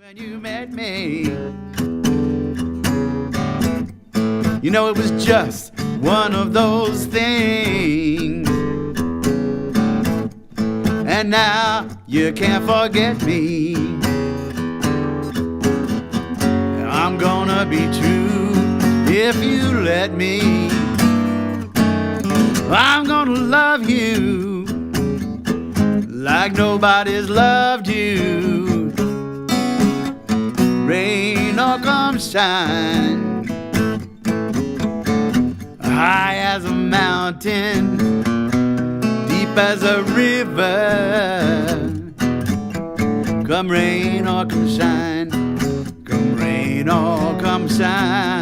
When you met me, you know it was just one of those things. And now you can't forget me. I'm gonna be true if you let me. I'm gonna love you like nobody's loved you. Rain or come shine, high as a mountain, deep as a river. Come rain or come shine, come rain or come shine.